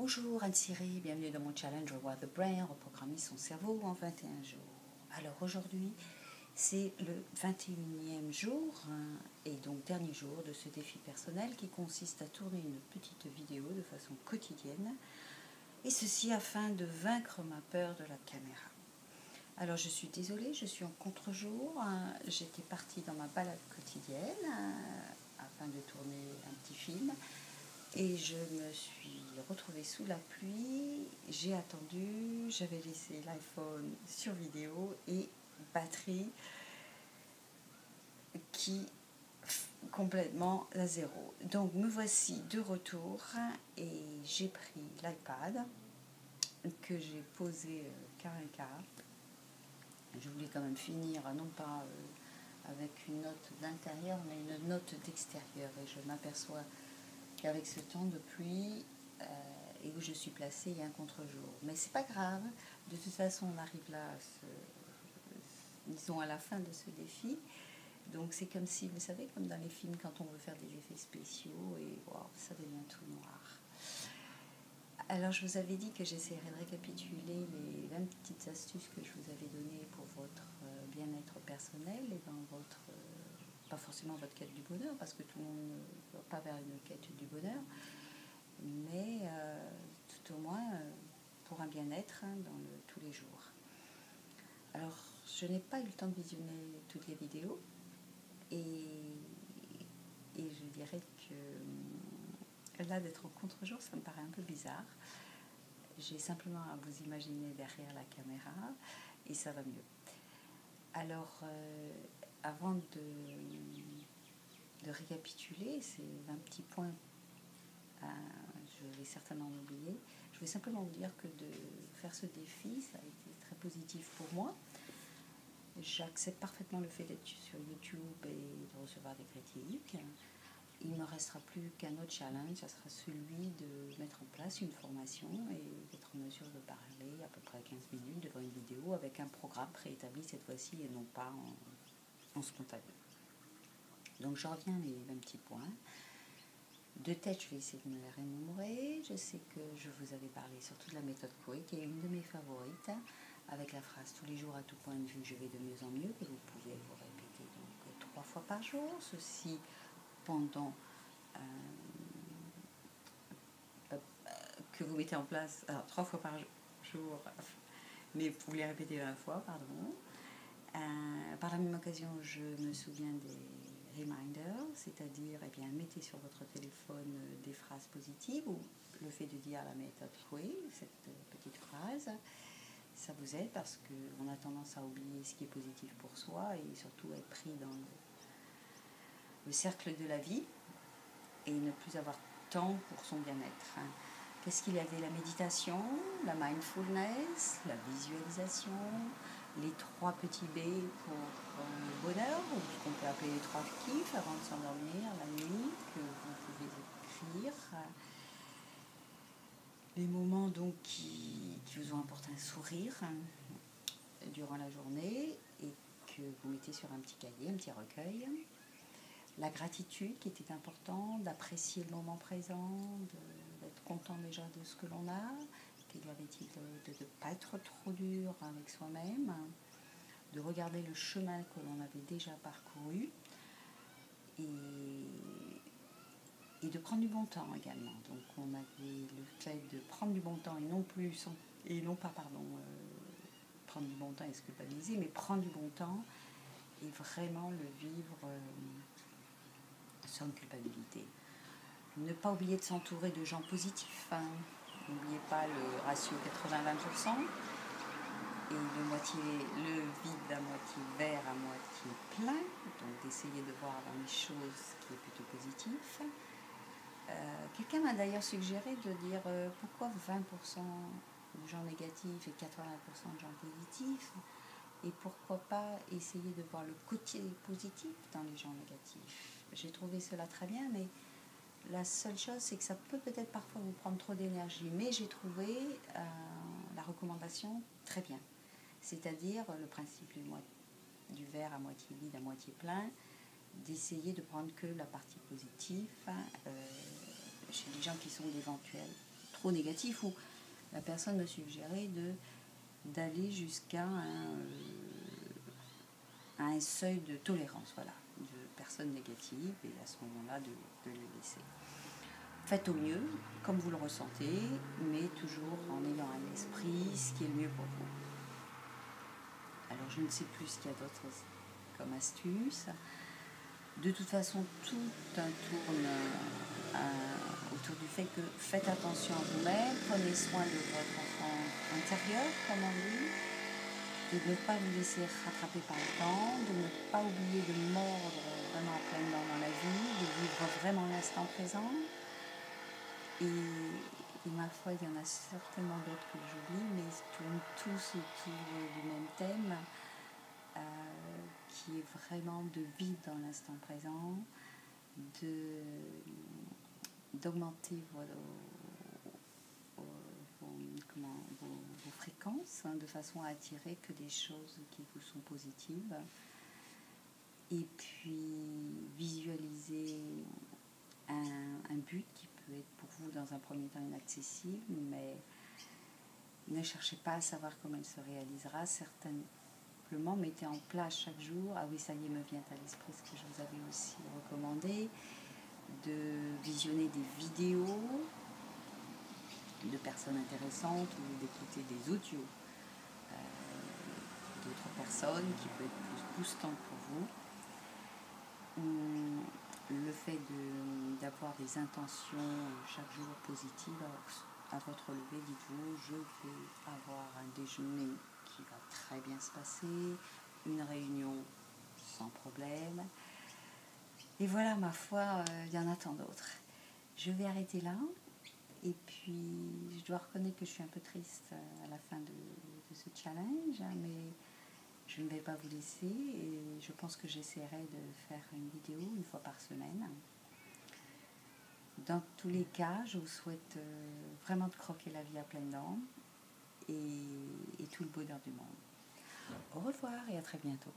Bonjour Anne-Siri, bienvenue dans mon challenge Revoir the Brain, reprogrammer son cerveau en 21 jours. Alors aujourd'hui, c'est le 21e jour et donc dernier jour de ce défi personnel qui consiste à tourner une petite vidéo de façon quotidienne et ceci afin de vaincre ma peur de la caméra. Alors je suis désolée, je suis en contre-jour, j'étais partie dans ma balade quotidienne afin de tourner un petit film. Et je me suis retrouvée sous la pluie, j'ai attendu, j'avais laissé l'iPhone sur vidéo et batterie qui complètement à zéro. Donc me voici de retour et j'ai pris l'iPad que j'ai posé quart et quart. Je voulais quand même finir, non pas avec une note d'intérieur, mais une note d'extérieur. Et je m'aperçois qu'avec ce temps de pluie et où je suis placée, il y a un contre-jour. Mais c'est pas grave, de toute façon on arrive là, disons à la fin de ce défi. Donc c'est comme si, vous savez, comme dans les films quand on veut faire des effets spéciaux et wow, ça devient tout noir. Alors je vous avais dit que j'essaierais de récapituler les 20 petites astuces que je vous avais données pour votre bien-être personnel et dans votre... pas forcément votre quête du bonheur, parce que tout le monde ne va pas vers une quête du bonheur, mais tout au moins pour un bien-être dans tous les jours. Alors, je n'ai pas eu le temps de visionner toutes les vidéos, et je dirais que là, d'être au contre-jour, ça me paraît un peu bizarre. J'ai simplement à vous imaginer derrière la caméra, et ça va mieux. Alors, avant de récapituler ces 20 petits points, je vais certainement en oublier. Je vais simplement vous dire que de faire ce défi, ça a été très positif pour moi. J'accepte parfaitement le fait d'être sur YouTube et de recevoir des critiques. Il ne me restera plus qu'un autre challenge, ça sera celui de mettre en place une formation et d'être en mesure de parler à peu près 15 minutes devant une vidéo avec un programme préétabli cette fois-ci et non pas en spontané. Donc j'en reviens les 20 petits points. De tête, je vais essayer de me les remémorer. Je sais que je vous avais parlé surtout de la méthode Coué, qui est une de mes favorites, avec la phrase « tous les jours à tout point de vue, je vais de mieux en mieux », que vous pouvez vous répéter donc 3 fois par jour. Ceci pendant que vous mettez en place, alors 3 fois par jour, mais vous les répétez 20 fois, pardon. Par la même occasion, je me souviens des reminders, c'est-à-dire, eh bien, mettez sur votre téléphone des phrases positives ou le fait de dire la méthode Coué, cette petite phrase, ça vous aide parce qu'on a tendance à oublier ce qui est positif pour soi et surtout être pris dans le cercle de la vie et ne plus avoir temps pour son bien-être. Qu'est-ce qu'il y avait? La méditation, la mindfulness, la visualisation, les 3 petits B pour le bonheur, ou ce qu'on peut appeler les 3 kiffs avant de s'endormir la nuit, que vous pouvez écrire. Les moments donc qui vous ont apporté un sourire durant la journée et que vous mettez sur un petit cahier, un petit recueil. La gratitude qui était important, d'apprécier le moment présent, d'être content déjà de ce que l'on a, qu'il y avait-il de ne pas être trop dur avec soi-même, de regarder le chemin que l'on avait déjà parcouru et de prendre du bon temps également. Donc on avait le fait de prendre du bon temps et non pas prendre du bon temps et se culpabiliser, mais prendre du bon temps et vraiment le vivre sans culpabilité. Ne pas oublier de s'entourer de gens positifs. N'oubliez pas le ratio 80-20% et le vide à moitié vert, à moitié plein. Donc d'essayer de voir dans les choses ce qui est plutôt positif. Quelqu'un m'a d'ailleurs suggéré de dire pourquoi 20% de gens négatifs et 80% de gens positifs, et pourquoi pas essayer de voir le côté positif dans les gens négatifs. J'ai trouvé cela très bien, mais la seule chose, c'est que ça peut peut-être parfois vous prendre trop d'énergie. Mais j'ai trouvé la recommandation très bien. C'est-à-dire le principe du verre à moitié vide, à moitié plein, d'essayer de prendre que la partie positive chez les gens qui sont d'éventuels trop négatif où la personne me suggérait d'aller jusqu'à un seuil de tolérance, voilà, de personnes négatives, et à ce moment-là de les laisser. Faites au mieux, comme vous le ressentez, mais toujours en ayant à l'esprit ce qui est le mieux pour vous. Alors je ne sais plus ce qu'il y a d'autre comme astuce. De toute façon, tout tourne autour du fait que faites attention à vous-même, prenez soin de votre enfant intérieur, comme on dit, de ne pas vous laisser rattraper par le temps, de ne pas oublier de mordre vraiment à pleines dents dans la vie, de vivre vraiment l'instant présent. Et ma foi, il y en a certainement d'autres que j'oublie, mais ils tournent tous autour du même thème, qui est vraiment de vivre dans l'instant présent, d'augmenter vos fréquences, hein, de façon à attirer que des choses qui vous sont positives. Et puis visualiser un but qui peut être pour vous dans un premier temps inaccessible, mais ne cherchez pas à savoir comment il se réalisera. Simplement mettez en place chaque jour, ah oui, ça y est, me vient à l'esprit ce que je vous avais aussi recommandé, de visionner des vidéos de personnes intéressantes ou d'écouter des audios d'autres personnes qui peut être plus boostant pour vous. Le fait d'avoir des intentions chaque jour positives à votre lever, dites-vous, je vais avoir un déjeuner qui va très bien se passer, une réunion sans problème. Et voilà, ma foi, il y en a tant d'autres. Je vais arrêter là. Et puis, je dois reconnaître que je suis un peu triste à la fin de ce challenge, hein, mais je ne vais pas vous laisser et je pense que j'essaierai de faire une vidéo une fois par semaine. Dans tous les cas, je vous souhaite vraiment de croquer la vie à pleines dents et tout le bonheur du monde. Au revoir et à très bientôt.